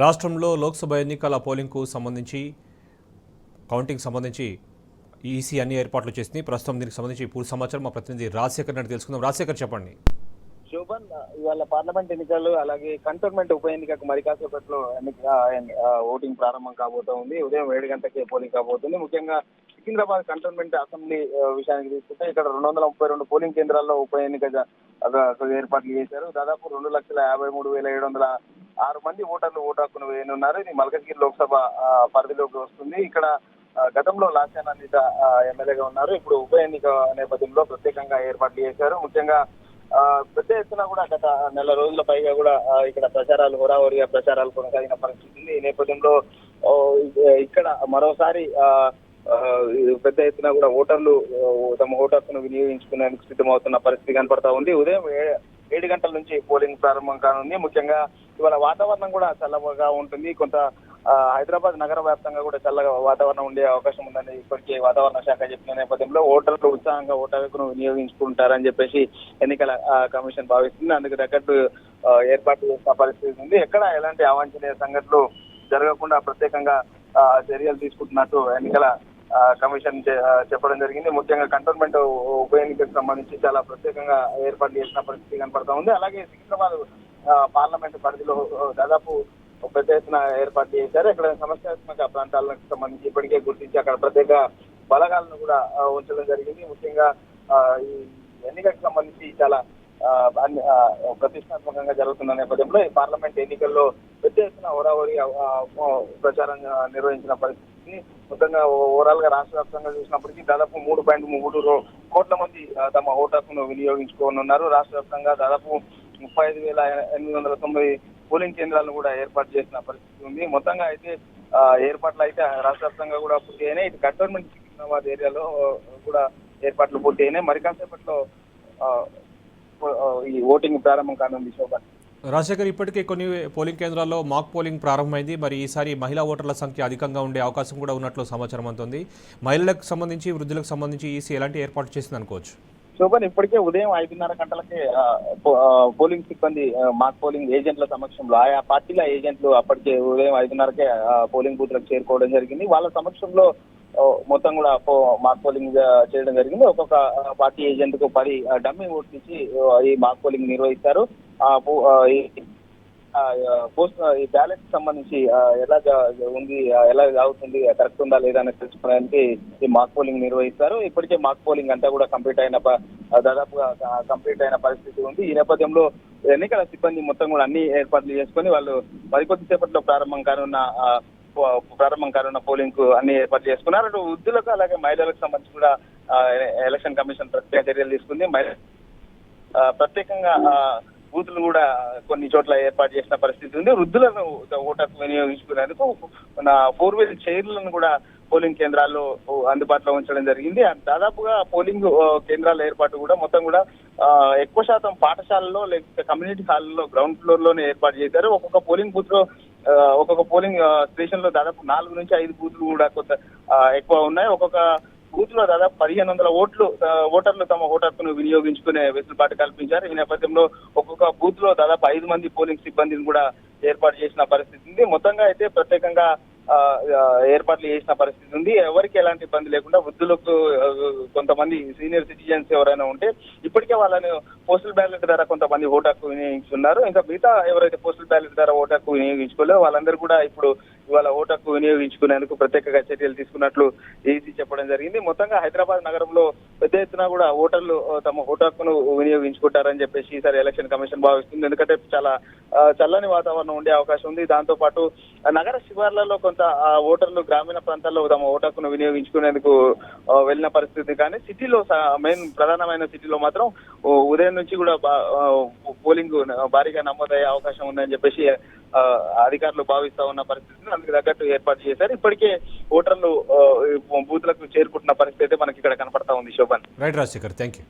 రాష్ట్రంలో లోక్సభ ఎన్నికల పోలింగ్కు సంబంధించి కౌంటింగ్ సంబంధించి ఈసీ అన్ని ఏర్పాట్లు చేసింది. ప్రస్తుతం దీనికి సంబంధించి పూర్తి సమాచారం మా ప్రతినిధి రాజశేఖర్ నాయుడు తెలుసుకుందాం. రాజశేఖర్ చెప్పండి. శోభన్, ఇవాళ పార్లమెంట్ ఎన్నికలు అలాగే కంటోన్మెంట్ ఉప ఎన్నికకు మరి కాసేపట్లో ఓటింగ్ ప్రారంభం కాబోతోంది. ఉదయం 7 గంటలకే పోలింగ్ కాబోతుంది. ముఖ్యంగా సికింద్రాబాద్ కంటోన్మెంట్ అసెంబ్లీ విషయానికి తీసుకుంటే ఇక్కడ 232 పోలింగ్ కేంద్రాల్లో ఉప ఎన్నిక ఏర్పాట్లు చేశారు. దాదాపు 2,53,706 మంది ఓటర్లు ఓటు హక్కును వేయనున్నారు. ఇది మల్కజ్గిరి లోక్సభ పరిధిలోకి వస్తుంది. ఇక్కడ గతంలో లాస్యానా అనిత ఎమ్మెల్యేగా ఉన్నారు. ఇప్పుడు ఉప ఎన్నిక నేపథ్యంలో ప్రత్యేకంగా ఏర్పాట్లు చేశారు. ముఖ్యంగా పెద్ద ఎత్తున కూడా గత నెల రోజుల పైగా కూడా ఇక్కడ ప్రచారాలు హోరాహోరీగా ప్రచారాలు కొనసాగిన పరిస్థితి ఉంది. ఈ నేపథ్యంలో ఇక్కడ మరోసారి పెద్ద ఎత్తున కూడా ఓటర్లు తమ ఓటు హక్కును వినియోగించుకునేందుకు సిద్ధమవుతున్న పరిస్థితి కనపడతా ఉంది. ఉదయం 7 గంటల నుంచి పోలింగ్ ప్రారంభం కానుంది. ముఖ్యంగా ఇవాళ వాతావరణం కూడా చల్లగా ఉంటుంది. కొంత హైదరాబాద్ నగర వ్యాప్తంగా కూడా చల్లగా వాతావరణం ఉండే అవకాశం ఉందని ఇప్పటికే వాతావరణ శాఖ చెప్పిన నేపథ్యంలో ఓటర్లు ఉత్సాహంగా ఓటు హక్కును వినియోగించుకుంటారని చెప్పేసి ఎన్నికల కమిషన్ భావిస్తుంది. అందుకు తగ్గట్టు ఏర్పాటు చేసిన పరిస్థితి ఉంది. ఎక్కడ ఎలాంటి అవాంఛనీయ సంఘటనలు జరగకుండా ప్రత్యేకంగా చర్యలు తీసుకుంటున్నట్టు ఎన్నికల కమిషన్ చెప్పడం జరిగింది. ముఖ్యంగా కంటోన్మెంట్ ఉప ఎన్నికకు సంబంధించి చాలా ప్రత్యేకంగా ఏర్పాటు చేసిన పరిస్థితి కనపడతా ఉంది. అలాగే సికింద్రాబాద్ పార్లమెంట్ పరిధిలో దాదాపు పెద్ద ఎత్తున ఏర్పాటు చేశారు. ఇక్కడ సమస్యాత్మక ప్రాంతాలకు సంబంధించి ఇప్పటికే గుర్తించి అక్కడ ప్రత్యేక బలగాలను కూడా ఉంచడం జరిగింది. ముఖ్యంగా ఈ ఎన్నికలకు సంబంధించి చాలా ప్రతిష్టాత్మకంగా జరుగుతున్న నేపథ్యంలో ఈ పార్లమెంట్ ఎన్నికల్లో పెద్ద ఎత్తున హోరాహోరీ ప్రచారం నిర్వహించిన పరిస్థితి. మొత్తంగా ఓవరాల్ గా రాష్ట్ర వ్యాప్తంగా చూసినప్పటికీ దాదాపు 3.3 కోట్ల మంది తమ ఓటు హక్కును వినియోగించుకోనున్నారు. రాష్ట్ర వ్యాప్తంగా దాదాపు 35,890 పోలింగ్ కేంద్రాలను కూడా ఏర్పాటు చేసిన పరిస్థితి ఉంది. మొత్తంగా అయితే ఏర్పాట్లు అయితే రాష్ట్ర వ్యాప్తంగా కూడా పూర్తి అయినాయి. ఇటు కంటోన్మెంట్ సికింద్రాబాద్ ఏరియాలో కూడా ఏర్పాట్లు పూర్తి అయినాయి. మరి కాసేపట్లో ఈ ఓటింగ్ ప్రారంభం కానుంది. శోభన్, రాజశేఖర్, ఇప్పటికే కొన్ని పోలింగ్ కేంద్రాల్లో మాక్ పోలింగ్ ప్రారంభమైంది. మరి ఈసారి మహిళా ఓటర్ల సంఖ్య అధికంగా ఉండే అవకాశం కూడా ఉన్నట్లు సమాచారం అందుతుంది. మహిళలకు సంబంధించి వృద్ధులకు సంబంధించి ఈసీ ఎలాంటి ఏర్పాటు చేసింది అనుకోవచ్చు? శోభన్, ఇప్పటికే ఉదయం 5:30 గంటలకే పోలింగ్ సిబ్బంది మాక్ పోలింగ్ ఏజెంట్ల సమక్షంలో ఆయా పార్టీల ఏజెంట్లు అప్పటికే ఉదయం 5:30కే పోలింగ్ బూత్లకు చేరుకోవడం జరిగింది. వాళ్ళ సమక్షంలో మొత్తం కూడా మాక్ పోలింగ్ చేయడం జరిగింది. ఒక్కొక్క పార్టీ ఏజెంట్ కు 10 డమ్మీ ఓట్లు ఇచ్చి ఈ మాక్ పోలింగ్ నిర్వహిస్తారు. ఈ బ్యాలెట్ సంబంధించి ఎలా ఉంది, ఎలా అవుతుంది, కరెక్ట్ ఉందా లేదా అని తెలుసుకోవడానికి ఈ మాక్ పోలింగ్ నిర్వహిస్తారు. ఇప్పటికే మాక్ పోలింగ్ అంతా కూడా దాదాపుగా కంప్లీట్ అయిన పరిస్థితి ఉంది. ఈ నేపథ్యంలో ఎన్నికల సిబ్బంది మొత్తం కూడా అన్ని ఏర్పాట్లు చేసుకుని వాళ్ళు మరికొద్ది సేపట్లో ప్రారంభం కానున్న పోలింగ్ కు అన్ని ఏర్పాటు చేసుకున్నారు. అటు వృద్ధులకు అలాగే మహిళలకు సంబంధించి కూడా ఎలక్షన్ కమిషన్ ప్రత్యేక చర్యలు తీసుకుంది. ప్రత్యేకంగా బూతులు కూడా కొన్ని చోట్ల ఏర్పాటు చేసిన పరిస్థితి ఉంది. వృద్ధులను ఓటర్కు వినియోగించుకునేందుకు 4-wheel చైర్లను కూడా పోలింగ్ కేంద్రాల్లో అందుబాటులో ఉంచడం జరిగింది. దాదాపుగా పోలింగ్ కేంద్రాల ఏర్పాటు కూడా మొత్తం కూడా ఎక్కువ శాతం పాఠశాలలో లేకపోతే కమ్యూనిటీ హాల్లో గ్రౌండ్ ఫ్లోర్ లోనే ఏర్పాటు చేశారు. ఒక్కొక్క పోలింగ్ బూత్ లో ఒక్కొక్క పోలింగ్ స్టేషన్ లో దాదాపు 4 నుంచి 5 బూత్లు కూడా కొంత ఎక్కువ ఉన్నాయి. ఒక్కొక్క బూత్ లో దాదాపు 1,500 ఓటర్లు తమ ఓటు హక్కును వినియోగించుకునే వెసులుబాటు కల్పించారు. ఈ నేపథ్యంలో ఒక్కొక్క బూత్ లో దాదాపు 5 మంది పోలింగ్ సిబ్బందిని కూడా ఏర్పాటు చేసిన పరిస్థితి ఉంది. మొత్తంగా అయితే ప్రత్యేకంగా ఏర్పాట్లు చేసిన పరిస్థితి ఉంది. ఎవరికి ఎలాంటి ఇబ్బంది లేకుండా వృద్ధులకు కొంతమంది సీనియర్ సిటిజన్స్ ఎవరైనా ఉంటే ఇప్పటికే వాళ్ళని పోస్టల్ బ్యాలెట్ ద్వారా కొంతమంది ఓటు హక్కు వినియోగించుకున్నారు. ఇంకా మిగతా ఎవరైతే పోస్టల్ బ్యాలెట్ ద్వారా ఓటు హక్కు వినియోగించుకోలేదో వాళ్ళందరూ కూడా ఇప్పుడు ఇవాళ ఓటు హక్కు వినియోగించుకునేందుకు ప్రత్యేకంగా చర్యలు తీసుకున్నట్లు ఈసీ చెప్పడం జరిగింది. మొత్తంగా హైదరాబాద్ నగరంలో పెద్ద ఎత్తున కూడా ఓటర్లు తమ ఓటు హక్కును వినియోగించుకుంటారని చెప్పేసి ఈసారి ఎలక్షన్ కమిషన్ భావిస్తుంది. ఎందుకంటే చాలా చల్లని వాతావరణం ఉండే అవకాశం ఉంది. దాంతో పాటు నగర శివార్లలో కొంత ఓటర్లు గ్రామీణ ప్రాంతాల్లో తమ ఓటు హక్కును వినియోగించుకునేందుకు వెళ్ళిన పరిస్థితి, కానీ సిటీలో మెయిన్ ప్రధానమైన సిటీలో మాత్రం ఉదయం నుంచి కూడా పోలింగ్ భారీగా నమోదయ్యే అవకాశం ఉందని చెప్పేసి అధికారులు భావిస్తా ఉన్న పరిస్థితిని అందుకు తగ్గట్టు ఏర్పాటు చేశారు. ఇప్పటికే ఓటర్లు బూత్లకు చేరుకుంటున్న పరిస్థితి అయితే మనకి ఇక్కడ కనపడతా ఉంది. Shobhan, right Rajasekhar, thank you.